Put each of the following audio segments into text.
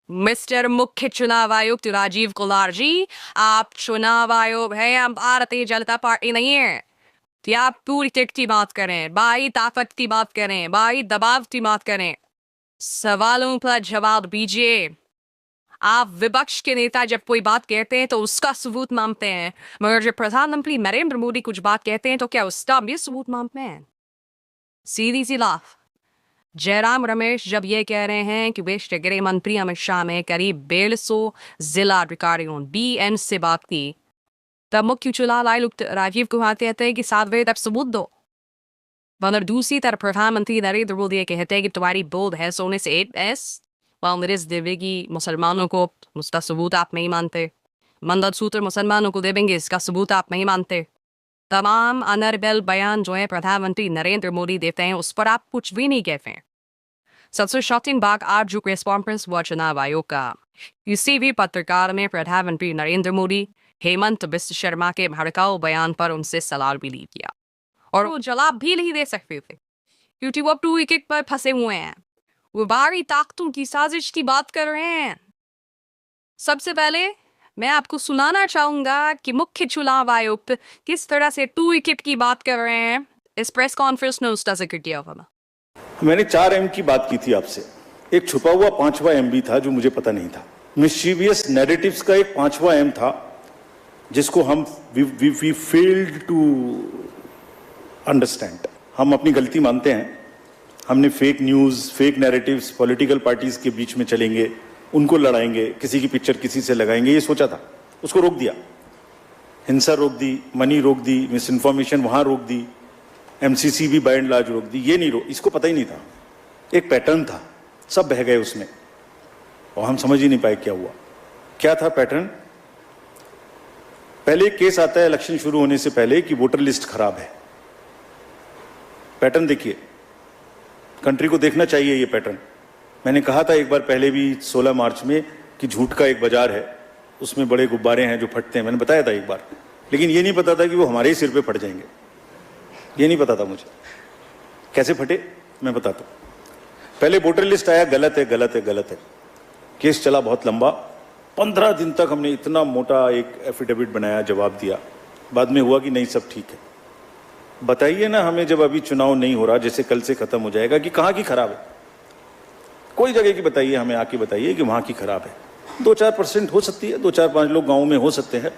Mister मुख्य चुनाव आयुक्त राजीव कुमार जी, आप चुनाव आयोग है, हम भारतीय जनता पार्टी नहीं है कि आप पूरी टिक की बात करें, बाई ताकत की बात करें, बाई दबाव की बात करें। सवालों पर जवाब दीजिए। आप विपक्ष के नेता जब कोई बात कहते हैं तो उसका सबूत मांगते हैं, मगर जब प्रधानमंत्री नरेंद्र मोदी कुछ बात कहते हैं तो क्या उसका भी सबूत मांगते हैं? सीधी सी लाफ। जयराम रमेश जब ये कह रहे हैं कि विदेश गृह मंत्री अमित शाह ने करीब 150 जिला अधिकारियों BN से बात की, तब मुख्य चुनाव आयुक्त राजीव कुमार कहते हैं कि 7 बजे तक सबूत दो। मगर दूसरी तरफ प्रधानमंत्री नरेंद्र मोदी ये कहते हैं कि तुम्हारी बोध है सोने से 8S वालनिस देवेगी मुसलमानों को, उसका सबूत आप नहीं मानते। मंगलसूत्र मुसलमानों को देवेंगे, इसका सबूत आप नहीं मानते। तमाम अनर्बल बयान जो है प्रधानमंत्री नरेंद्र मोदी देते हैं, उस पर आप कुछ भी नहीं कहते हैं। सबसे शॉकिंग बात आज जो प्रेस कॉन्फ्रेंस हुआ चुनाव आयोग का, किसी भी पत्रकार ने प्रधानमंत्री नरेंद्र मोदी हेमंत बिस्व शर्मा के भड़काऊ बयान पर उनसे सवाल भी नहीं किया और वो जवाब भी नहीं दे सकते थे क्योंकि वो 2 विकेट पर फंसे हुए हैं। वो बाहरी ताकतों की साजिश की बात कर रहे हैं। सबसे पहले मैं आपको सुनाना चाहूंगा कि मुख्य चुनाव आयुक्त किस तरह से 2 विकेट की बात कर रहे हैं। इस प्रेस कॉन्फ्रेंस में उसका जिक्र किया हुआ। मैंने 4M की बात की थी आपसे। एक छुपा हुआ 5वां M भी था जो मुझे पता नहीं था। मिस्चीवियस नैरेटिव्स का एक 5वां M था जिसको हम वी फेल्ड टू अंडरस्टैंड। हम अपनी गलती मानते हैं। हमने fake news, fake narratives, political parties के बीच में चलेंगे, उनको लड़ाएंगे, किसी की पिक्चर किसी से लगाएंगे, ये सोचा था। उसको रोक दिया। हिंसा रोक दी, मनी रोक दी, मिस इन्फॉर्मेशन वहां रोक दी, MCC भी बाय एंड लार्ज रोक दी। ये नहीं रोक, इसको पता ही नहीं था। एक पैटर्न था, सब बह गए उसमें और हम समझ ही नहीं पाए क्या हुआ। क्या था पैटर्न? पहले एक केस आता है इलेक्शन शुरू होने से पहले कि वोटर लिस्ट खराब है। पैटर्न देखिए, कंट्री को देखना चाहिए ये पैटर्न। मैंने कहा था एक बार पहले भी 16 मार्च में कि झूठ का एक बाजार है, उसमें बड़े गुब्बारे हैं जो फटते हैं। मैंने बताया था एक बार, लेकिन ये नहीं पता था कि वो हमारे ही सिर पे फट जाएंगे। ये नहीं पता था मुझे कैसे फटे, मैं बताता हूं। पहले वोटर लिस्ट आया, गलत है गलत है गलत है। केस चला बहुत लंबा, 15 दिन तक हमने इतना मोटा एक एफिडेविट बनाया, जवाब दिया। बाद में हुआ कि नहीं सब ठीक है। बताइए ना हमें, जब अभी चुनाव नहीं हो रहा, जैसे कल से खत्म हो जाएगा, कि कहाँ की खराब है? कोई जगह की बताइए, हमें आके बताइए कि वहां की खराब है। 2-4% हो सकती है, 2-4-5 लोग गाँव में हो सकते हैं,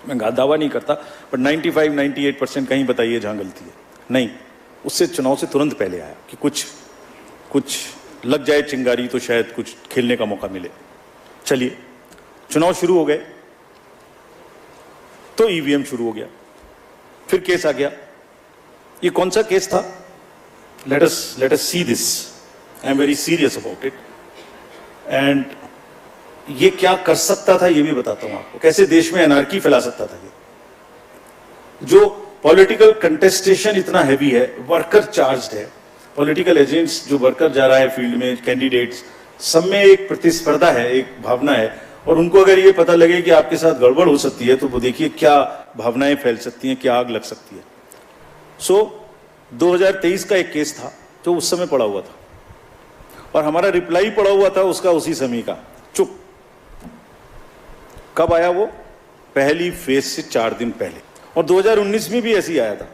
मैं दावा नहीं करता, पर 95-98% कहीं बताइए जहां गलती है। नहीं, उससे चुनाव से तुरंत पहले आया कि कुछ लग जाए चिंगारी तो शायद कुछ खेलने का मौका मिले। चलिए, चुनाव शुरू हो गए तो EVM शुरू हो गया, फिर केस आ गया। ये कौन सा केस था? Let us see this. I am very serious about it. And ये क्या कर सकता था ये भी बताता हूं आपको, कैसे देश में एनार्की फैला सकता था ये। जो पॉलिटिकल कंटेस्टेशन इतना हैवी है, वर्कर चार्ज्ड है, पॉलिटिकल एजेंट्स जो वर्कर जा रहा है फील्ड में, कैंडिडेट्स, सब में एक प्रतिस्पर्धा है, एक भावना है। और उनको अगर ये पता लगे कि आपके साथ गड़बड़ हो सकती है तो वो देखिए क्या भावनाएं फैल सकती हैं, क्या आग लग सकती है। सो 2023 का एक केस था जो उस समय पड़ा हुआ था और हमारा रिप्लाई पड़ा हुआ था उसका उसी समय का, चुप। कब आया वो? पहली फेज से 4 दिन पहले। और 2019 में भी ऐसे ही आया था।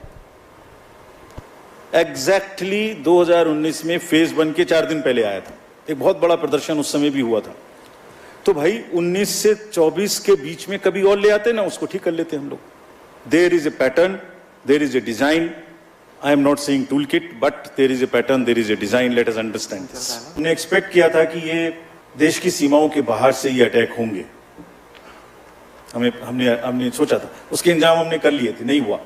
एग्जैक्टली 2019 में फेज 1 के 4 दिन पहले आया था। एक बहुत बड़ा प्रदर्शन उस समय भी हुआ था। तो भाई 19 से 24 के बीच में कभी और ले आते ना, उसको ठीक कर लेते हम लोग। There is a pattern, there is a design. I am not saying tool kit, but there is a pattern, there is a design. Let us understand this. हमने एक्सपेक्ट किया था कि ये देश की सीमाओं के बाहर से ये अटैक होंगे। हमने सोचा था, उसके इंजाम हमने कर लिए थे। नहीं हुआ।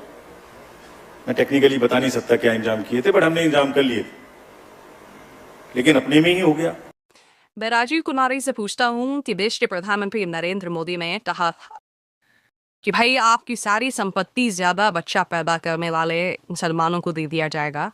मैं टेक्निकली बता नहीं सकता क्या इंजाम किए थे, बट हमने इंजाम कर लिए थे, लेकिन अपने में ही हो गया। मैं राजीव कुमारी से पूछता हूँ कि देश के प्रधानमंत्री नरेंद्र मोदी ने कहा कि भाई आपकी सारी संपत्ति ज्यादा बच्चा पैदा करने वाले मुसलमानों को दे दिया जाएगा,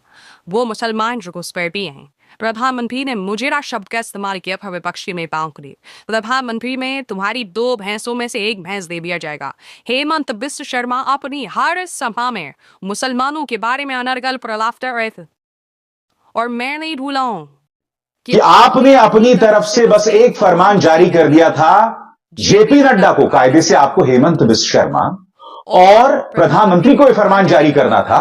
वो मुसलमान जो घुसपैठी हैं। प्रधानमंत्री ने मुजरा शब्द का इस्तेमाल किया पर विपक्षी नेताओं के लिए। प्रधानमंत्री में तुम्हारी 2 भैंसों में से 1 भैंस दे दिया जाएगा। हेमंत बिस्व शर्मा अपनी हर सभा में मुसलमानों के बारे में अनर्गल प्रलाप कर रहे थे और मैं नहीं भूला हूं कि आपने अपनी तरफ से बस एक फरमान जारी कर दिया था जेपी नड्डा को, कायदे से आपको हेमंत बिश्व शर्मा और प्रधानमंत्री को यह फरमान जारी करना था,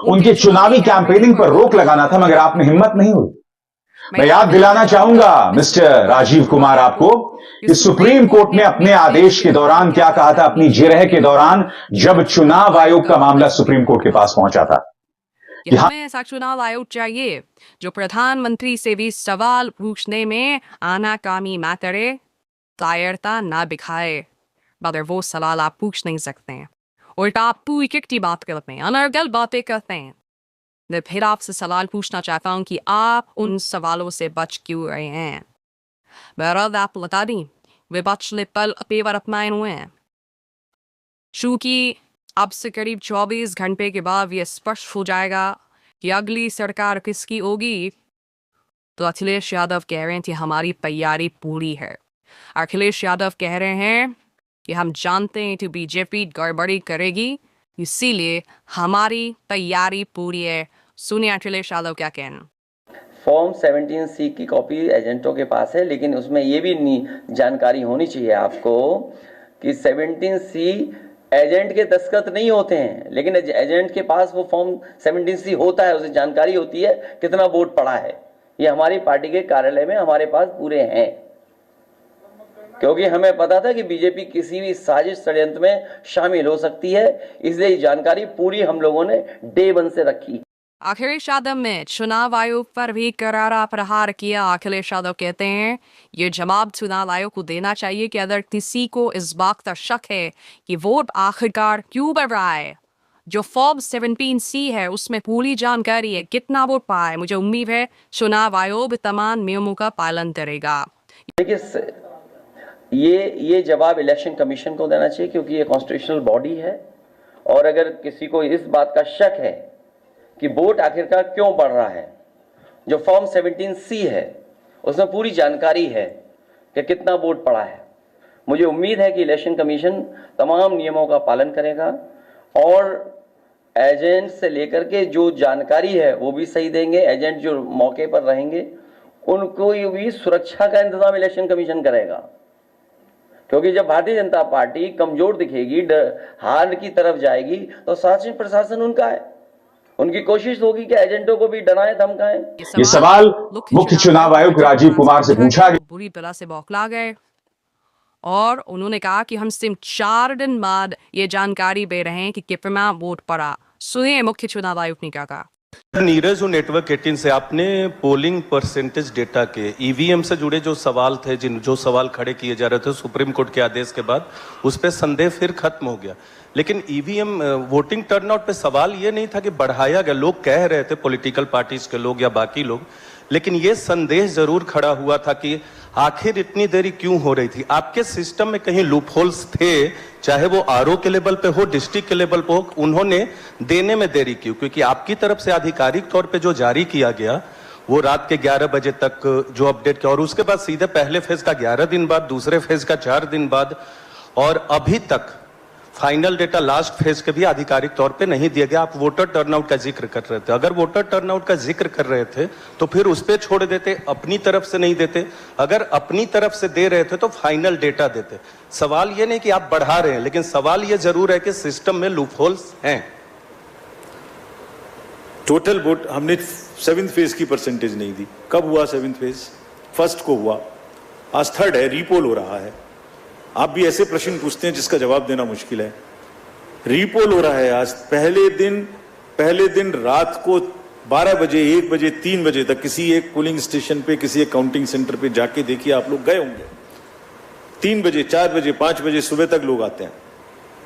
उनके चुनावी कैंपेनिंग पर रोक लगाना था, मगर आपने हिम्मत नहीं हुई। मैं याद दिलाना चाहूंगा मिस्टर राजीव कुमार आपको कि सुप्रीम कोर्ट ने अपने आदेश के दौरान क्या कहा था, अपनी जिरह के दौरान, जब चुनाव आयोग का मामला सुप्रीम कोर्ट के पास पहुंचा था, कि हमें ऐसा चुनाव आयोग चाहिए जो प्रधानमंत्री से भी सवाल पूछने में आनाकानी ना करे, कायरता ना दिखाए, मगर वो सवाल आप पूछ नहीं सकते हैं, उल्टा आप पूरी की बात करते हैं, अनर्गल बातें करते हैं। मैं फिर आपसे सवाल पूछना चाहता हूँ कि आप उन सवालों से बच क्यों रहे हैं? बहरहाल आप बता दी वे बचने पल पेवर अपनाए हुए हैं, चूंकि अब से करीब 24 घंटे के बाद यह स्पष्ट हो जाएगा कि अगली सरकार किसकी होगी। तो अखिलेश यादव कह रहे हैं कि हमारी तैयारी पूरी है। अखिलेश यादव कह रहे हैं कि हम जानते हैं कि बीजेपी गड़बड़ी करेगी, इसीलिए हमारी तैयारी पूरी है। सुनिए अखिलेश यादव क्या कहना। फॉर्म 17C की कॉपी एजेंटों के पास है, लेकिन उसमें ये भी जानकारी होनी चाहिए आपको कि 17C एजेंट के दस्तखत नहीं होते हैं, लेकिन एजेंट के पास वो फॉर्म 17C होता है, उसे जानकारी होती है कितना वोट पड़ा है। ये हमारी पार्टी के कार्यालय में हमारे पास पूरे हैं, क्योंकि हमें पता था कि बीजेपी किसी भी साजिश षड्यंत्र में शामिल हो सकती है, इसलिए जानकारी पूरी हम लोगों ने डे 1 से रखी। अखिलेश यादव ने चुनाव आयोग पर भी करारा प्रहार किया। अखिलेश यादव कहते हैं ये जवाब चुनाव आयोग को देना चाहिए कि अगर किसी को इस बात का शक है कि वोट आखिरकार क्यों बढ़ रहा है, जो फॉर्म 17C है उसमें पूरी जानकारी है कितना वोट पाया है। मुझे उम्मीद है चुनाव आयोग तमाम नियमों का पालन करेगा। देखिए, ये जवाब इलेक्शन कमीशन को देना चाहिए, क्योंकि ये कॉन्स्टिट्यूशनल बॉडी है, और अगर किसी को इस बात का शक है कि वोट आखिरकार क्यों बढ़ रहा है, जो फॉर्म 17C है उसमें पूरी जानकारी है कि कितना वोट पड़ा है। मुझे उम्मीद है कि इलेक्शन कमीशन तमाम नियमों का पालन करेगा और एजेंट से लेकर के जो जानकारी है वो भी सही देंगे। एजेंट जो मौके पर रहेंगे उनको भी सुरक्षा का इंतजाम इलेक्शन कमीशन करेगा, क्योंकि जब भारतीय जनता पार्टी कमजोर दिखेगी, हार की तरफ जाएगी, तो शासन प्रशासन उनका है, उनकी कोशिश होगी कि एजेंटों को भी डराएं धमकाएं। ये सवाल मुख्य चुनाव आयुक्त राजीव कुमार से पूछा गया। बुरी तरह से बौखला गए और उन्होंने कहा कि हम सिर्फ 4 दिन बाद ये जानकारी दे रहे हैं कि कितना वोट पड़ा। सुनिए मुख्य चुनाव आयुक्त ने क्या कहा। नीरज हूँ नेटवर्क 18 से। आपने पोलिंग परसेंटेज डेटा के ईवीएम से जुड़े जो सवाल थे, जो सवाल खड़े किए जा रहे थे सुप्रीम कोर्ट के आदेश के बाद, उस पर संदेह फिर खत्म हो गया। लेकिन ईवीएम वोटिंग टर्नआउट पे सवाल ये नहीं था कि बढ़ाया गया, लोग कह रहे थे पॉलिटिकल पार्टीज के लोग या बाकी लोग, लेकिन ये संदेह जरूर खड़ा हुआ था कि आखिर इतनी देरी क्यों हो रही थी। आपके सिस्टम में कहीं लूपहोल्स थे, चाहे वो आरओ के लेवल पे हो, डिस्ट्रिक्ट के लेवल पे हो, उन्होंने देने में देरी क्यों? क्योंकि आपकी तरफ से आधिकारिक तौर पे जो जारी किया गया वो रात के 11 बजे तक जो अपडेट किया, और उसके बाद सीधे पहले फेज का 11 दिन बाद, दूसरे फेज का 4 दिन बाद, और अभी तक फाइनल डेटा लास्ट फेज के भी आधिकारिक तौर पे नहीं दिया गया। आप वोटर टर्नआउट का जिक्र कर रहे थे, अगर वोटर टर्नआउट का जिक्र कर रहे थे तो फिर उस पे छोड़ देते, अपनी तरफ से नहीं देते। अगर अपनी तरफ से दे रहे थे तो फाइनल डेटा देते। सवाल ये नहीं कि आप बढ़ा रहे हैं, लेकिन सवाल ये जरूर है कि सिस्टम में लूपहोल्स हैं। टोटल वोट हमने 7th फेज की परसेंटेज नहीं दी। कब हुआ 7th फेज? 1st को हुआ, आज 3rd है, रीपोल हो रहा है। आप भी ऐसे प्रश्न पूछते हैं जिसका जवाब देना मुश्किल है। रीपोल हो रहा है आज। पहले दिन रात को 12 बजे, 1 बजे, 3 बजे तक किसी एक पोलिंग स्टेशन पे, किसी एक काउंटिंग सेंटर पे जाके देखिए, आप लोग गए होंगे। 3 बजे, 4 बजे, 5 बजे सुबह तक लोग आते हैं।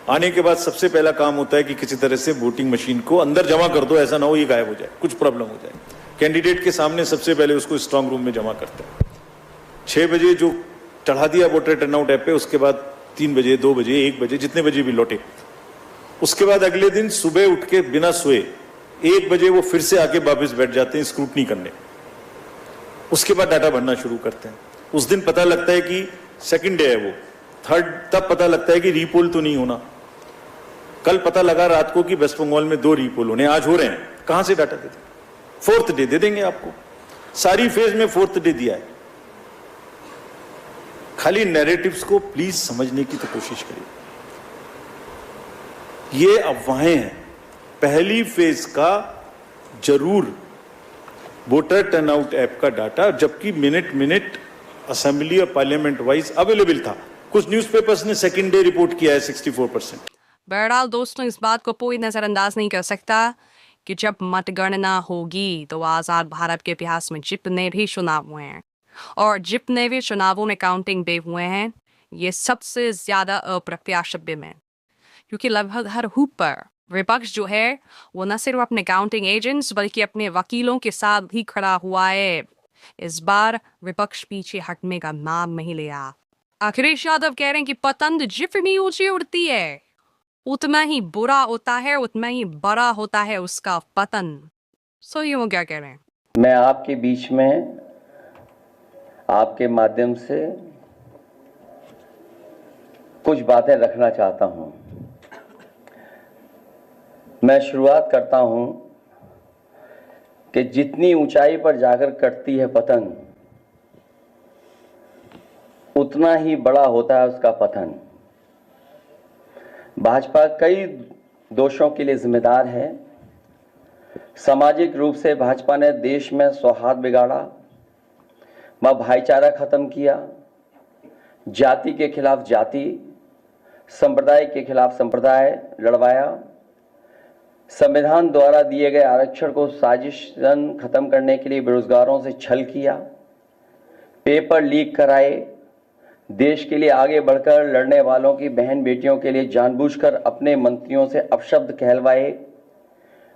आने के बाद सबसे पहला काम होता है कि किसी तरह से वोटिंग मशीन को अंदर जमा कर दो, ऐसा ना हो ये गायब हो जाए, कुछ प्रॉब्लम हो जाए। कैंडिडेट के सामने सबसे पहले उसको स्ट्रांग रूम में जमा करते हैं। 6 बजे जो चढ़ा दिया वोटर टर्नआउट ऐप पे, उसके बाद 3 बजे, 2 बजे, 1 बजे, जितने बजे भी लौटे। उसके बाद अगले दिन सुबह उठ के बिना सोए 1 बजे वो फिर से आके वापस बैठ जाते हैं स्क्रूटनी करने। उसके बाद डाटा भरना शुरू करते हैं। उस दिन पता लगता है कि 2nd डे है, वो 3rd तब पता लगता है कि रीपोल तो नहीं होना। कल पता लगा रात को कि वेस्ट बंगाल में 2 रीपोल होने, आज हो रहे हैं। कहां से डाटा देते? 4th डे दे देंगे आपको। सारी फेज में 4th डे दिया है। खाली नैरेटिव्स को प्लीज समझने की तो कोशिश करिए। ये अफवाहें हैं। पहली फेज का जरूर वोटर टर्नआउट ऐप का डाटा, जबकि मिनट असेंबली और पार्लियामेंट वाइज अवेलेबल था। कुछ न्यूज़पेपर्स ने सेकंड डे रिपोर्ट किया है 64%। बहरहाल दोस्तों, इस बात को कोई नजरअंदाज नहीं कर सकता कि जब मतगणना होगी तो आज़ाद भारत के इतिहास में जितने भी चुनाव हुए हैं और जितने भी चुनावों में काउंटिंग डे हुए हैं, ये सबसे ज्यादा अप्रत्याशित में, क्योंकि लगभग हर हुप पर विपक्ष जो है वो न सिर्फ अपने काउंटिंग एजेंट्स बल्कि अपने वकीलों के साथ भी खड़ा हुआ है। इस बार विपक्ष पीछे हटने का नाम नहीं लिया। अखिलेश यादव कह रहे हैं कि पतंग जितनी ऊंची उड़ती है उतना ही बुरा होता है, उतना ही बड़ा होता है उसका पतन। सो ये वो क्या कह रहे हैं? मैं आपके बीच में आपके माध्यम से कुछ बातें रखना चाहता हूं। मैं शुरुआत करता हूं कि जितनी ऊंचाई पर जाकर कटती है पतंग उतना ही बड़ा होता है उसका पतन। भाजपा कई दोषों के लिए जिम्मेदार है। सामाजिक रूप से भाजपा ने देश में सौहार्द बिगाड़ा, भाईचारा खत्म किया, जाति के खिलाफ जाति, संप्रदाय के खिलाफ संप्रदाय लड़वाया, संविधान द्वारा दिए गए आरक्षण को साजिशन खत्म करने के लिए बेरोजगारों से छल किया, पेपर लीक कराए, देश के लिए आगे बढ़कर लड़ने वालों की बहन बेटियों के लिए जानबूझकर अपने मंत्रियों से अपशब्द कहलवाए,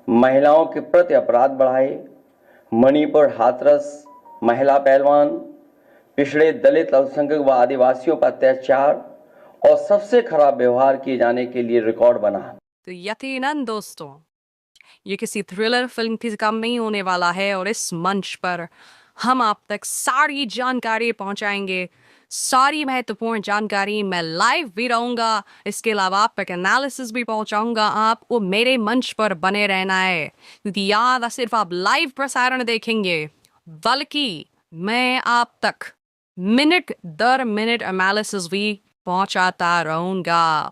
महिलाओं के प्रति अपराध बढ़ाए, मणिपुर हाथरस महिला पहलवान, पिछड़े दलित अल्पसंख्यक व आदिवासियों पर अत्याचार और सबसे खराब व्यवहार किए जाने के लिए रिकॉर्ड बना। तो यकीनन दोस्तों, ये किसी थ्रिलर फिल्म की कम नहीं होने वाला है और इस मंच पर हम आप तक सारी जानकारी पहुंचाएंगे। सारी महत्वपूर्ण जानकारी मैं लाइव भी रहूंगा, इसके अलावा आप तक एनालिसिस भी पहुंचाऊंगा। आपको मेरे मंच पर बने रहना है, क्योंकि याद सिर्फ आप लाइव प्रसारण देखेंगे बल्कि मैं आप तक मिनट दर मिनट एनालिसिस भी पहुंचाता रहूंगा।